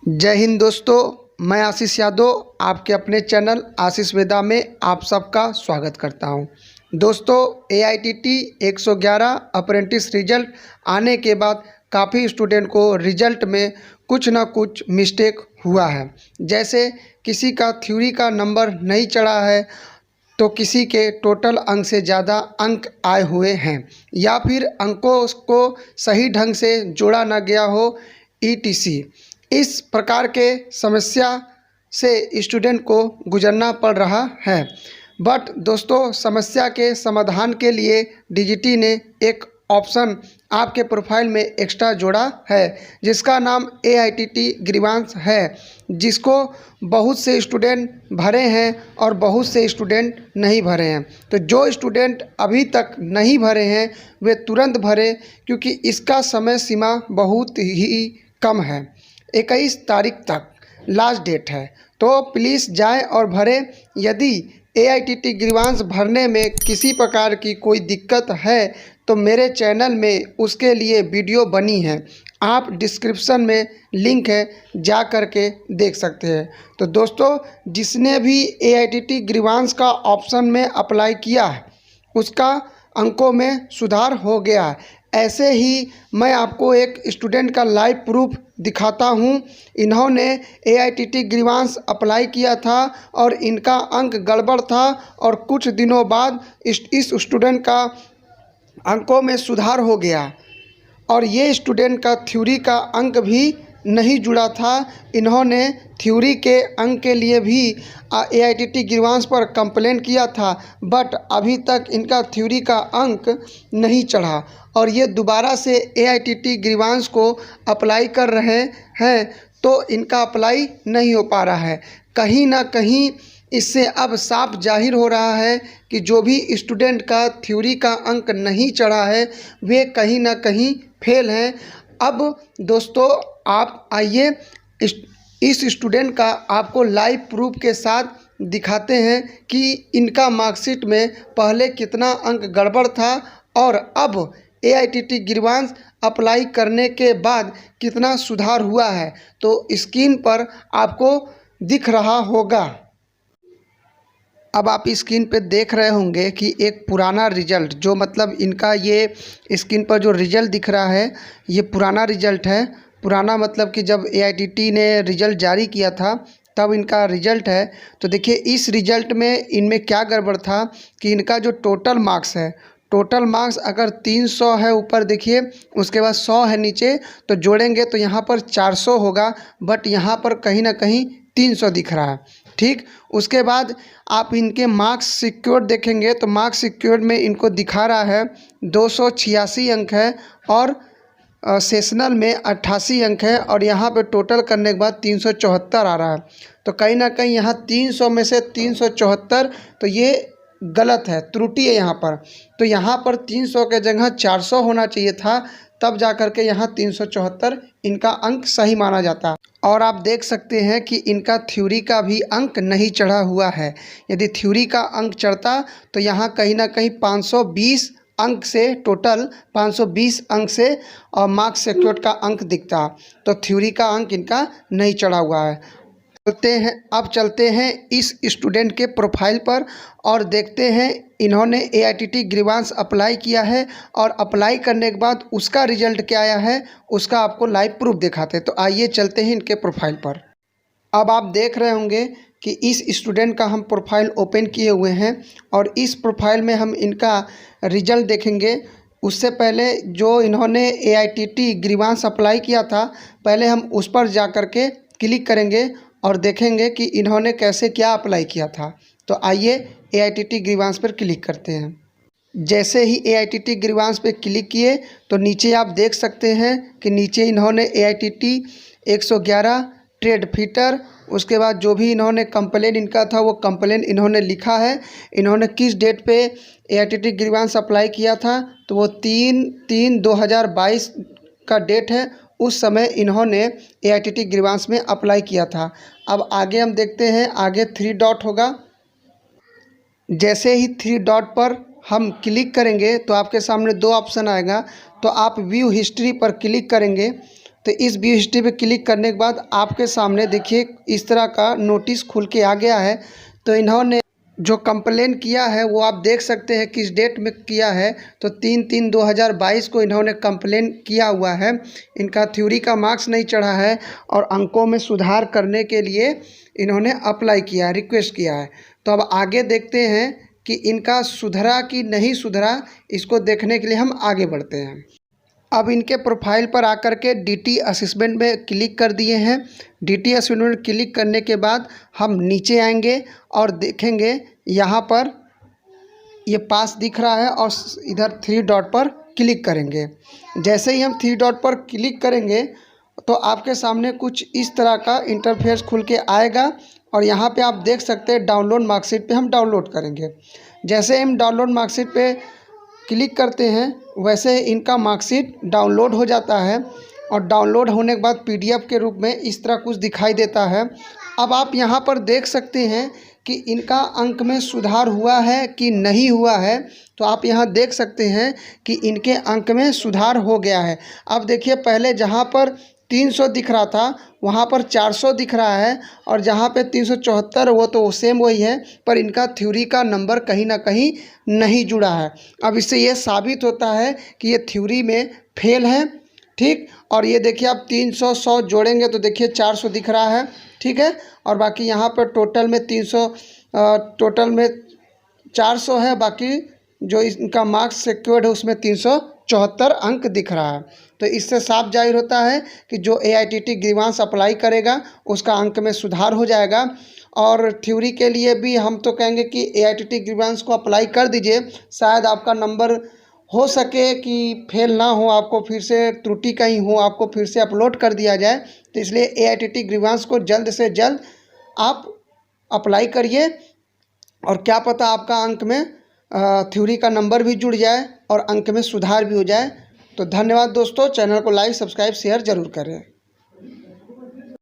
जय हिंद दोस्तों, मैं आशीष यादव आपके अपने चैनल आशीष वेदा में आप सबका स्वागत करता हूं। दोस्तों, AITT 111 अप्रेंटिस रिजल्ट आने के बाद काफ़ी स्टूडेंट को रिजल्ट में कुछ ना कुछ मिस्टेक हुआ है। जैसे किसी का थ्योरी का नंबर नहीं चढ़ा है, तो किसी के टोटल अंक से ज़्यादा अंक आए हुए हैं, या फिर अंकों को सही ढंग से जोड़ा ना गया हो ETC। इस प्रकार के समस्या से स्टूडेंट को गुजरना पड़ रहा है। बट दोस्तों, समस्या के समाधान के लिए DGT ने एक ऑप्शन आपके प्रोफाइल में एक्स्ट्रा जोड़ा है, जिसका नाम AITT ग्रीवांस है, जिसको बहुत से स्टूडेंट भरे हैं और बहुत से स्टूडेंट नहीं भरे हैं। तो जो स्टूडेंट अभी तक नहीं भरे हैं वे तुरंत भरें, क्योंकि इसका समय सीमा बहुत ही कम है। 21 तारीख तक लास्ट डेट है, तो प्लीज़ जाएं और भरें। यदि AITT ग्रीवांस भरने में किसी प्रकार की कोई दिक्कत है तो मेरे चैनल में उसके लिए वीडियो बनी है, आप डिस्क्रिप्शन में लिंक है, जा कर के देख सकते हैं। तो दोस्तों, जिसने भी AITT ग्रीवांस का ऑप्शन में अप्लाई किया है उसका अंकों में सुधार हो गया है। ऐसे ही मैं आपको एक स्टूडेंट का लाइव प्रूफ दिखाता हूं। इन्होंने AITT ग्रीवांस अप्लाई किया था और इनका अंक गड़बड़ था, और कुछ दिनों बाद इस स्टूडेंट का अंकों में सुधार हो गया, और ये स्टूडेंट का थ्योरी का अंक भी नहीं जुड़ा था। इन्होंने थ्योरी के अंक के लिए भी AITT ग्रीवांस पर कंप्लेंट किया था, बट अभी तक इनका थ्योरी का अंक नहीं चढ़ा, और ये दोबारा से AITT ग्रीवांस को अप्लाई कर रहे हैं, तो इनका अप्लाई नहीं हो पा रहा है। कहीं ना कहीं इससे अब साफ जाहिर हो रहा है कि जो भी स्टूडेंट का थ्योरी का अंक नहीं चढ़ा है वे कहीं ना कहीं फेल हैं। अब दोस्तों, आप आइए इस स्टूडेंट का आपको लाइव प्रूफ के साथ दिखाते हैं कि इनका मार्कशीट में पहले कितना अंक गड़बड़ था और अब AITT ग्रीवांस अप्लाई करने के बाद कितना सुधार हुआ है। तो स्क्रीन पर आपको दिख रहा होगा। अब आप स्क्रीन पे देख रहे होंगे कि एक पुराना रिजल्ट, जो मतलब इनका ये स्क्रीन पर जो रिजल्ट दिख रहा है ये पुराना रिजल्ट है। पुराना मतलब कि जब AITT ने रिजल्ट जारी किया था तब इनका रिजल्ट है। तो देखिए, इस रिजल्ट में इनमें क्या गड़बड़ था कि इनका जो टोटल मार्क्स है, टोटल मार्क्स अगर 300 है ऊपर, देखिए उसके बाद 100 है नीचे, तो जोड़ेंगे तो यहाँ पर 400 होगा, बट यहाँ पर कहीं ना कहीं 300 दिख रहा है। ठीक, उसके बाद आप इनके मार्क्स सिक्योर्ड देखेंगे तो मार्क्स सिक्योर्ड में इनको दिखा रहा है 286 अंक है, और सेशनल में 88 अंक है, और यहाँ पे टोटल करने के बाद 374 आ रहा है। तो कहीं ना कहीं यहाँ 300 में से 374, तो ये गलत है, त्रुटि है यहाँ पर। तो यहाँ पर 300 के जगह 400 होना चाहिए था, तब जा कर के यहाँ 374 इनका अंक सही माना जाता। और आप देख सकते हैं कि इनका थ्योरी का भी अंक नहीं चढ़ा हुआ है। यदि थ्योरी का अंक चढ़ता तो यहाँ कहीं ना कहीं 520 अंक से, टोटल 520 अंक से और मार्क्स सिक्योर्ड का अंक दिखता। तो थ्योरी का अंक इनका नहीं चढ़ा हुआ है। अब चलते हैं इस स्टूडेंट के प्रोफाइल पर और देखते हैं इन्होंने AITT ग्रीवांस अप्लाई किया है, और अप्लाई करने के बाद उसका रिजल्ट क्या आया है उसका आपको लाइव प्रूफ दिखाते हैं। तो आइए चलते हैं इनके प्रोफाइल पर। अब आप देख रहे होंगे कि इस स्टूडेंट का हम प्रोफाइल ओपन किए हुए हैं, और इस प्रोफाइल में हम इनका रिजल्ट देखेंगे। उससे पहले जो इन्होंने AITT ग्रीवांस अप्लाई किया था, पहले हम उस पर जा कर के क्लिक करेंगे और देखेंगे कि इन्होंने कैसे क्या अप्लाई किया था। तो आइए AITT ग्रीवांस पर क्लिक करते हैं। जैसे ही AITT ग्रीवांस पे क्लिक किए तो नीचे आप देख सकते हैं कि नीचे इन्होंने AITT 111 ट्रेड फिटर, उसके बाद जो भी इन्होंने कंप्लेन इनका था वो कंप्लेन इन्होंने लिखा है। इन्होंने किस डेट पे AITT ग्रीवांस अप्लाई किया था, तो वो 3/3/2022 का डेट है। उस समय इन्होंने AITT ग्रीवांस में अप्लाई किया था। अब आगे हम देखते हैं, आगे 3 डॉट होगा। जैसे ही 3 डॉट पर हम क्लिक करेंगे तो आपके सामने 2 ऑप्शन आएगा। तो आप व्यू हिस्ट्री पर क्लिक करेंगे तो इस व्यू हिस्ट्री पे क्लिक करने के बाद आपके सामने देखिए इस तरह का नोटिस खुल के आ गया है। तो इन्होंने जो कंप्लेन किया है वो आप देख सकते हैं किस डेट में किया है। तो 3/3/2022 को इन्होंने कंप्लेन किया हुआ है। इनका थ्योरी का मार्क्स नहीं चढ़ा है और अंकों में सुधार करने के लिए इन्होंने अप्लाई किया है, रिक्वेस्ट किया है। तो अब आगे देखते हैं कि इनका सुधरा कि नहीं सुधरा, इसको देखने के लिए हम आगे बढ़ते हैं। अब इनके प्रोफाइल पर आकर के DT असेसमेंट में क्लिक कर दिए हैं। DT असेसमेंट में क्लिक करने के बाद हम नीचे आएंगे और देखेंगे यहाँ पर ये पास दिख रहा है और इधर 3 डॉट पर क्लिक करेंगे। जैसे ही हम 3 डॉट पर क्लिक करेंगे तो आपके सामने कुछ इस तरह का इंटरफेस खुल के आएगा और यहाँ पे आप देख सकते हैं डाउनलोड मार्कशीट पे हम डाउनलोड करेंगे। जैसे हम डाउनलोड मार्कशीट पे क्लिक करते हैं वैसे इनका मार्कशीट डाउनलोड हो जाता है और डाउनलोड होने के बाद PDF के रूप में इस तरह कुछ दिखाई देता है। अब आप यहाँ पर देख सकते हैं कि इनका अंक में सुधार हुआ है कि नहीं हुआ है। तो आप यहाँ देख सकते हैं कि इनके अंक में सुधार हो गया है। अब देखिए पहले जहाँ पर 300 दिख रहा था वहाँ पर 400 दिख रहा है और जहाँ पे 374 वो तो सेम वही है, पर इनका थ्योरी का नंबर कहीं ना कहीं नहीं जुड़ा है। अब इससे ये साबित होता है कि ये थ्योरी में फेल है, ठीक। और ये देखिए आप 300 100 जोड़ेंगे तो देखिए 400 दिख रहा है, ठीक है। और बाकी यहाँ पर टोटल में 400 है, बाकी जो इनका मार्क्स सिक्योर्ड है उसमें 374 अंक दिख रहा है। तो इससे साफ जाहिर होता है कि जो AITT ग्रीवांस अप्लाई करेगा उसका अंक में सुधार हो जाएगा। और थ्योरी के लिए भी हम तो कहेंगे कि AITT ग्रीवांस को अप्लाई कर दीजिए, शायद आपका नंबर हो सके कि फेल ना हो, आपको फिर से त्रुटि कहीं हो, आपको फिर से अपलोड कर दिया जाए। तो इसलिए AITT ग्रीवांस को जल्द से जल्द आप अप्लाई करिए और क्या पता आपका अंक में थ्योरी का नंबर भी जुड़ जाए और अंक में सुधार भी हो जाए। तो धन्यवाद दोस्तों, चैनल को लाइक सब्सक्राइब शेयर ज़रूर करें।